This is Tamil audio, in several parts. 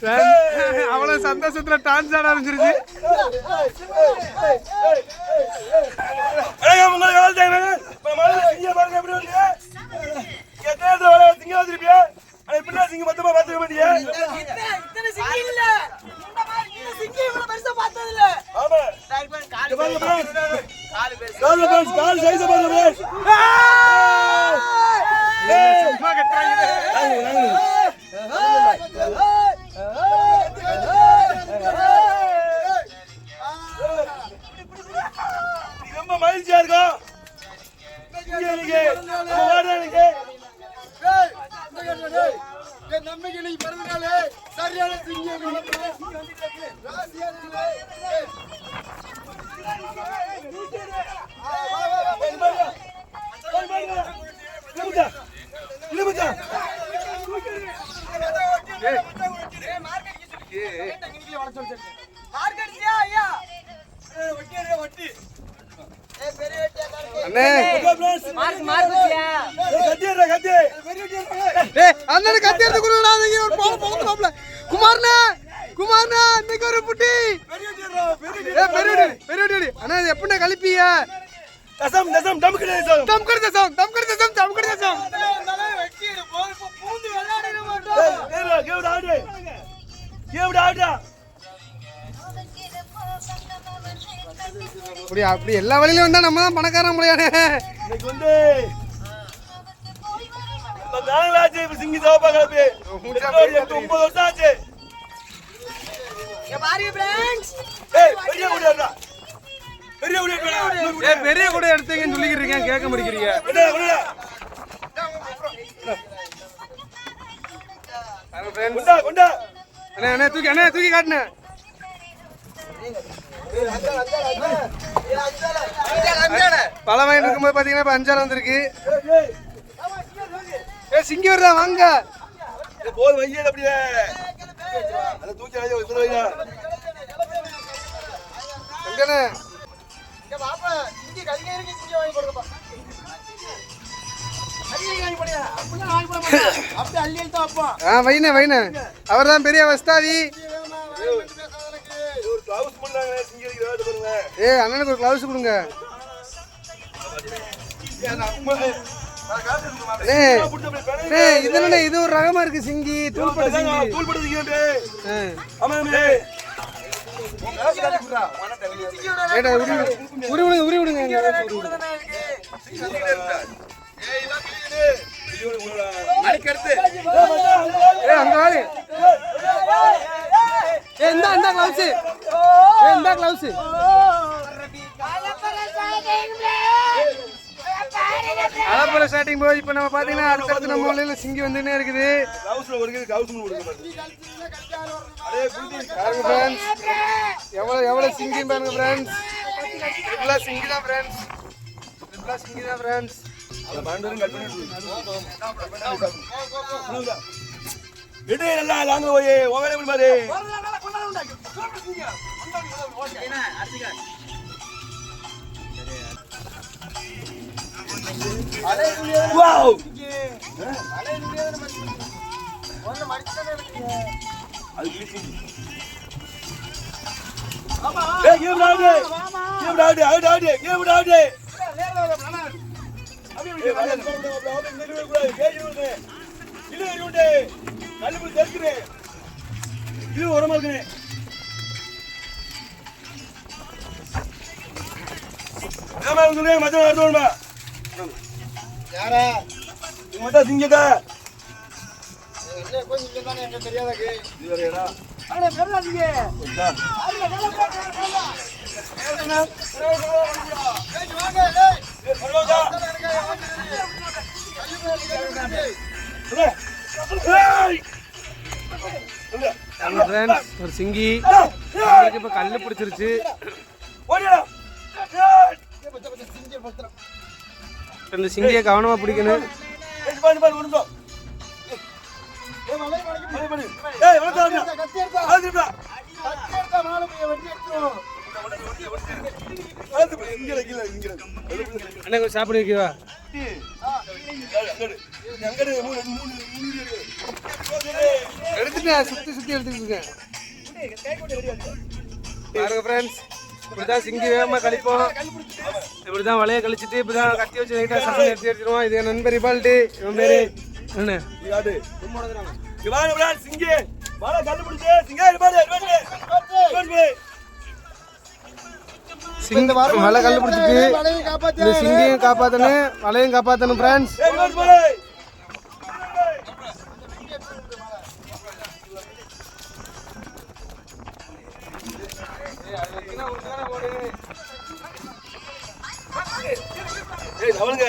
அவ்வளவு சந்தோஷத்துல டான்ஸ் ஆட ஆரம்பிச்சிருச்சு. ரொம்ப மகிழ்ச்சியா இருக்கும். நம்பிக்கை பிறந்தனாலே சரியான சிங்கம் எப்படின்னா கழிப்பிய அப்படி எல்லா வழியிலும் வந்தா நம்ம தான் பணக்காரன் முடியாது. சிங்கி சோப்பா கலப்பி 9 வருஷம் ஆச்சு. பெரிய கூட எடுத்தீங்கன்னு சொல்லிக்கிட்டு இருக்கேன், கேட்க முடிக்கிறீங்க. தூக்கி காட்டுன பழம் வாங்கிட்டு இருக்கும்போது பாத்தீங்கன்னா இப்ப அஞ்சால வந்திருக்கு. சிங்கி வருதா வாங்க. போது வையது அப்படியே தூக்கி வைன அவர் தான் பெரிய வஸ்தாதி. அண்ணனுக்கு ஒரு கிளவுஸ் கொடுங்க. இது ஒரு ரகமா இருக்கு சிங்கி, தூள்பட்ட சிங்கி. உரி விடுங்க. அலப்பற ஸ்டார்டிங் போய் இப்ப நம்ம பாத்தீங்கன்னா அடுத்தடுத்து நம்ம ஊர்ல சிங்கி வந்துட்டே இருக்குது. எவ்வளவு சிங்கி பாருங்க ஃப்ரெண்ட்ஸ். இதெல்லாம் சிங்கி தான் ஃப்ரெண்ட்ஸ். ஒரு சிங்கி இப்ப கல்லு பிடிச்சிருச்சு. இந்த சிங்கியை கவனமா பிடிக்கணும். அண்ணா சாப்பிட வைக்கவா? எடுத்து எடுத்துட்டேன், சுத்தி எடுத்துட்டு இருக்கேன். பாருங்க ஃப்ரெண்ட்ஸ், இப்படிதான் சிங்கி வேகமா கழிப்போம். இப்படிதான் வலைய கழிச்சிட்டு இப்படிதான் கட்டி வச்சு லைட்டா சசன் எடுத்து எடுத்துருவோம். இது என் நண்பர் ரிபால்டி, இவன் பேரு என்ன சிங்கி வலை கண்டுபிடிச்சு சிங்கி சிங்க வலை கண்டுபிடிச்சிட்டு இந்த சிங்கியும் காப்பாத்தணும், வலையும் காப்பாத்தணும் ஃப்ரெண்ட்ஸ். அவனுங்க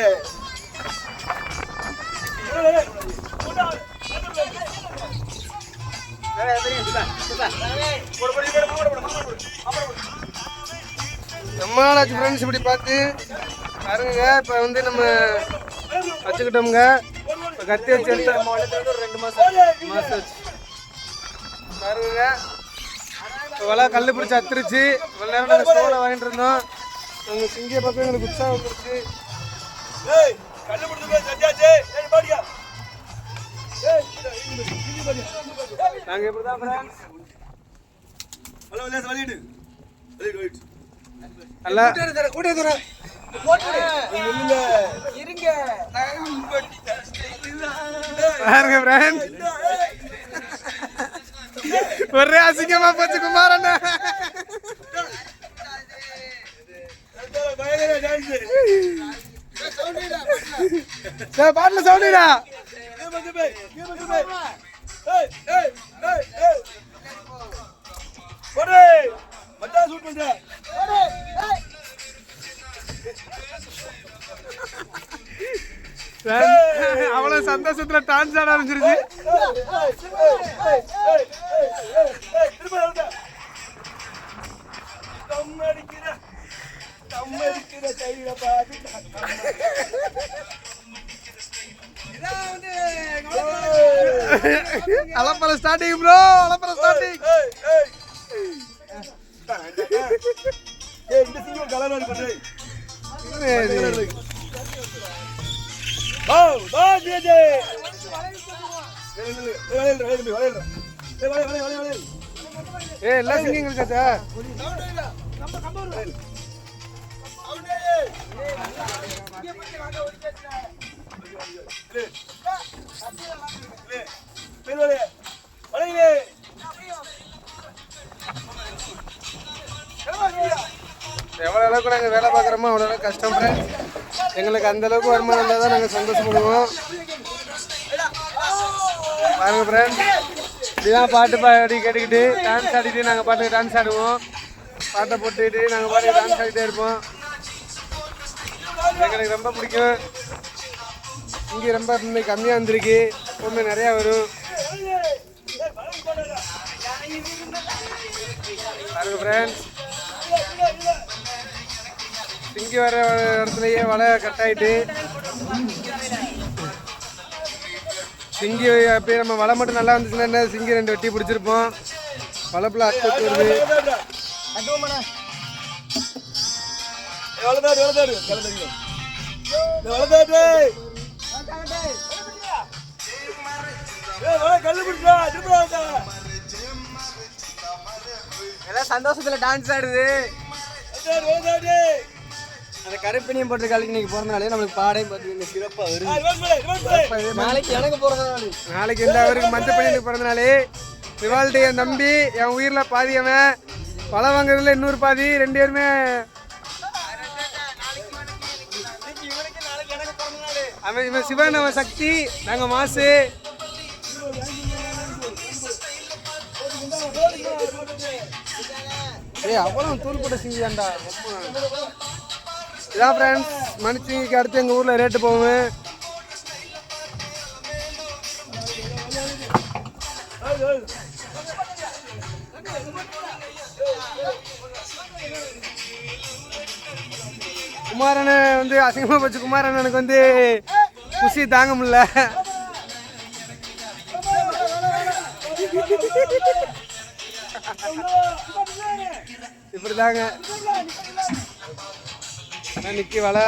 நம்மளாச்சு ஃப்ரெண்ட்ஸ். இப்படி பார்த்து பாருங்க, இப்போ வந்து நம்ம வச்சுக்கிட்டோம்ங்க. இப்போ கத்தி வச்சு எடுத்து நம்ம வளர்த்து ஒரு 2 மாதம் ஆச்சு பாருங்க. இப்போ வலை கல் பிடிச்சி அத்துருச்சு. இவ்வளோ நேரம் நாங்கள் ஸ்டோவில் வாங்கிட்டு இருந்தோம். நாங்கள் சிங்கிய பக்கம் எங்களுக்கு உற்சாகம் வந்துருச்சு. நாங்கள் எப்படி தான் ஃப்ரெண்ட்ஸ் நல்லா பாருங்க ஃப்ரெண்ட்ஸ், ஒரே அசிங்கமா போச்சு குமாரண்ண. பாட்டுல சவுண்டிடா. அவ்வளவு சந்தோஷத்துல டான்ஸ் ஆட ஆரம்பிச்சிருச்சு. அலப்பற ஸ்டார்டிங் ப்ரோ, அலப்பற ஸ்டார்டிங். இந்த சிங்கம் கலர் வந்து எல்லா சிங்கிங் இருக்காச்சா? எவ்வளோ அளவுக்கு நாங்கள் வேலை பார்க்குறோமோ அவ்வளோ அளவுக்கு கஷ்டம் ஃப்ரெண்ட்ஸ். எங்களுக்கு அந்த அளவுக்கு வருமானம் இருந்தால் தான் நாங்கள் சந்தோஷப்படுவோம். பாருங்க ஃப்ரெண்ட்ஸ், இப்படிதான் பாட்டு பாடி கேட்டுக்கிட்டு டான்ஸ் ஆடிட்டு நாங்கள் பாட்டுக்கு டான்ஸ் ஆடுவோம். பாட்டை போட்டுக்கிட்டு நாங்கள் பாட்டுக்கு டான்ஸ் ஆடிட்டே இருப்போம். எங்களுக்கு ரொம்ப பிடிக்கும். இங்கே ரொம்ப இன்னைக்கு கம்மியாக வந்திருக்கு, எப்பவுமே நிறையா வரும். பாருங்க ஃப்ரெண்ட்ஸ், சிங்கி வர இடத்துலயே வலை கட் ஆகிட்டு சிங்கி அப்படியே நம்ம வலை மட்டும் நல்லா வந்துச்சுன்னா என்ன சிங்கி 2 வெட்டி பிடிச்சிருப்போம். வலைப்புல அத்துக்கு வருது. எல்லாம் சந்தோஷத்துல டான்ஸ் ஆடுது. அந்த கருப்பினியும் போட்டு கலக்கி இன்னைக்கு பிறந்தனாலே நம்மளுக்கு பாடையும் பார்த்து சிறப்பாக வருது. நாளைக்கு எனக்கு பிறந்தநாள், நாளைக்கு இந்த அவருக்கு மஞ்சள் பணிக்கு பிறந்தனாலே. ரிவால்டி என் தம்பி, என் உயிரில் பாதியவன், பழம் வாங்குறதுல இன்னொரு பாதி, 2 பேருமே. அவன் இவன் சிவன், அவன் சக்தி, நாங்கள் மாசு. அவ்வளோ தூள் போட்ட சிங்கி தான்டா. இதான் ஃப்ரெண்ட்ஸ், மணிச்சிங்கிக்கு அடுத்து எங்கள் ஊரில் ரேட்டு போகும். குமாரனை வந்து அசிங்கமாக போச்சு. குமாரண்ணனுக்கு வந்து குஷி தாங்க முடியல. இப்படிதாங்க நிக்கி வலை.